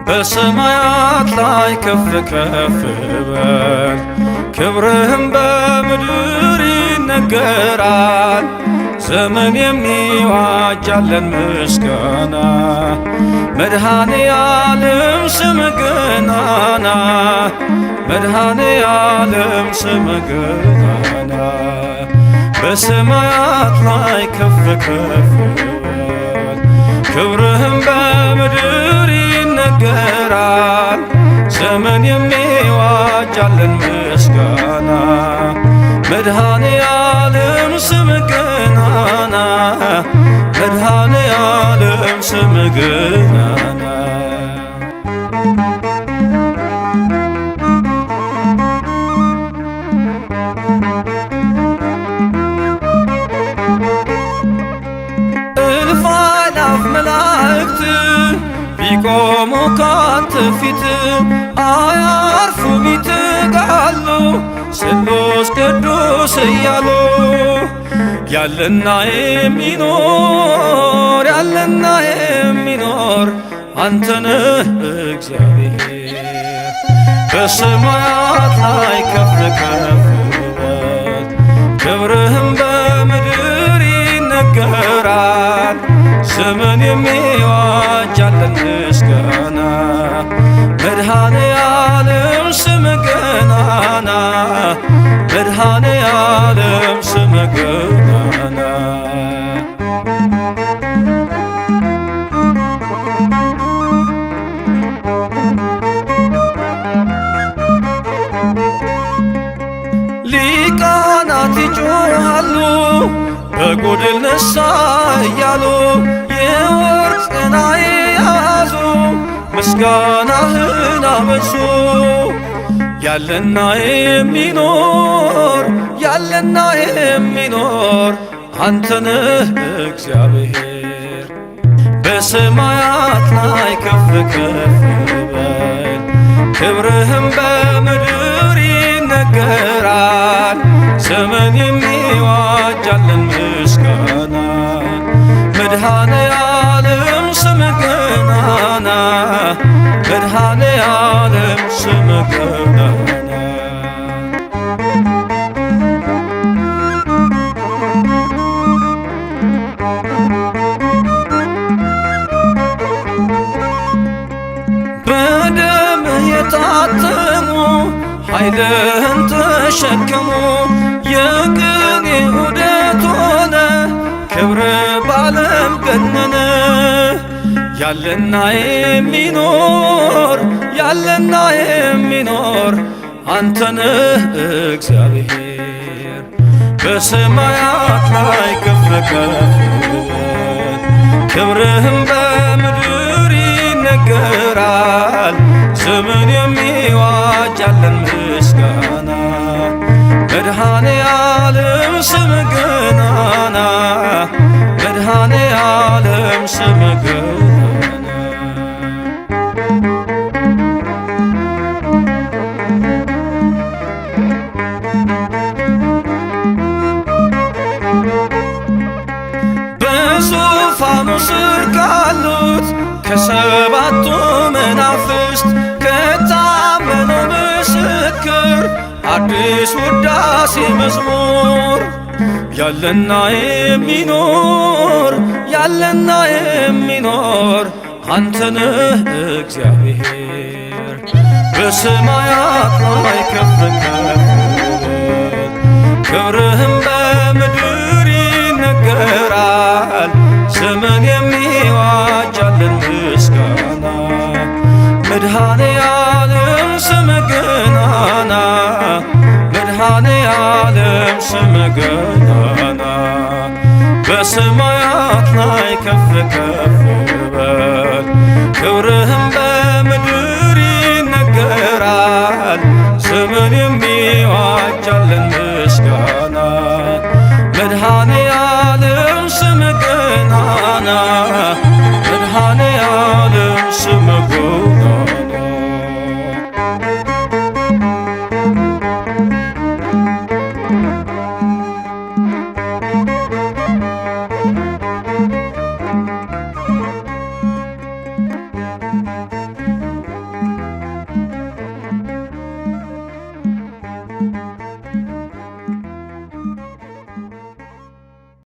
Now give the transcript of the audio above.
በሰማያት ላይ ከፍ ከፍ በል ክብርህም በምድር ይነገራል። ዘመን የሚዋጃለን ምስጋና መድኃኔ ዓለም ስምህ ገናና መድኃኔ ዓለም ስምህ ገናና በሰማያት ላይ ከፍ ከፍ በል ክብርህም በምድር ይነገራል። ዘመን የሚዋጃለን ምስጋና መድኃኔ ዓለም ስምህ ገናና መድኃኔ ዓለም ስምህ ገናና እልፍ አእላፍ መላእክት ቢቆሙ ካንተ ፊት አያርፉም ይትጋሉ ስሉስ ቅዱስ እያሉ ያለና የሚኖር ያለና የሚኖር አንተ ነህ እግዚአብሔር። በሰማያት ላይ ከፍ ከፍ በል ክብርህም በምድር ይነገራል። ዘመን የሚዋጃለን ምስጋና መድኃኔ ዓለም ስምህ ገናና መድኃኔ ዓለም ስምህ ገናና ሊቃናት ይጮኻሉ በጎድል ነሣ እያሉ የወርቅ ጽና የያዙ ምስጋናህን አበዙ። ያለና የሚኖር ያለና የሚኖር አንተ ነህ እግዚአብሔር። በሰማያት ላይ ከፍ ከፍ በል ክብርህም በምድር ይነገራል። ዘመን የሚዋጃለን ምስጋና መድኃኔ ዓለም ስምህ ገናና መድኃኔ ዓለም ስምህ ገናና በደምህ የታተሙ ኃይልህን ተሸከሙ የቅኔ ዑደት ሆነ ክብር ባለም ገነነ። ያለና የሚኖር ያለና የሚኖር አንተ ነህ እግዚአብሔር። በሰማያት ላይ ከፍ ከፍ በል ክብርህም በምድር ይነገራል። ዘመን የሚዋጃለን ምስጋና መድኃኔ ዓለም ስምህ ገናና መድኃኔ ዓለም ስምህ ገናና በዙፋኑ ስር ካሉት ከሰባቱ መናፍስት ከታመነው ምስክር አዲስ ውዳሴ መዝሙር ያለና የሚኖር ያለና የሚኖር አንተ ነህ እግዚአብሔር። በሰማያት ላይ ከፍ ከፍ በል ክብርህም በምድር ይነገራል። ዘመን የሚዋጃለን ምስጋና መድኃኔ ዓለም ስምህ ገናና መድኃኔ ዓለም ስምህ ገናና በሰማያት ላይ ከፍ ከፍ በል ክብርህም በምድር ይነገራል። ዘመን የሚዋጃለን ምስጋና መድኃኔ ዓለም ስምህ ገናና መድኃኔ ዓለም ስምህ